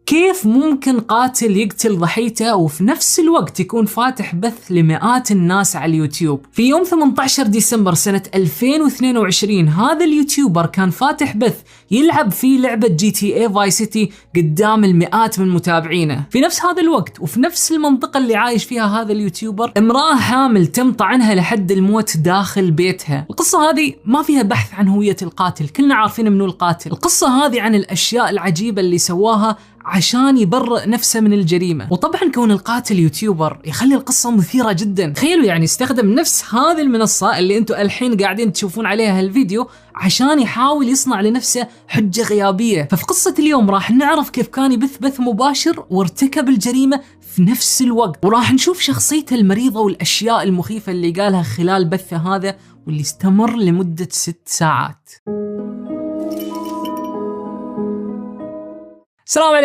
كيف ممكن قاتل يقتل ضحيته وفي نفس الوقت يكون فاتح بث لمئات الناس على اليوتيوب؟ في يوم 18 ديسمبر سنة 2022 هذا اليوتيوبر كان فاتح بث يلعب فيه لعبة GTA Vice City قدام المئات من متابعينه. في نفس هذا الوقت وفي نفس المنطقة اللي عايش فيها هذا اليوتيوبر، امرأة حامل تم طعنها لحد الموت داخل بيتها. القصة هذه ما فيها بحث عن هوية القاتل، كلنا عارفين منو القاتل. القصة هذه عن الأشياء العجيبة اللي سواها عشان يبرئ نفسه من الجريمة. وطبعا كون القاتل يوتيوبر يخلي القصة مثيرة جدا. تخيلوا يعني استخدم نفس هذه المنصة اللي انتم الحين قاعدين تشوفون عليها هالفيديو عشان يحاول يصنع لنفسه حجة غيابية. ففي قصة اليوم راح نعرف كيف كان يبث بث مباشر وارتكب الجريمة في نفس الوقت، وراح نشوف شخصيته المريضة والأشياء المخيفة اللي قالها خلال بثه هذا واللي استمر لمدة 6 ساعات. السلام عليكم.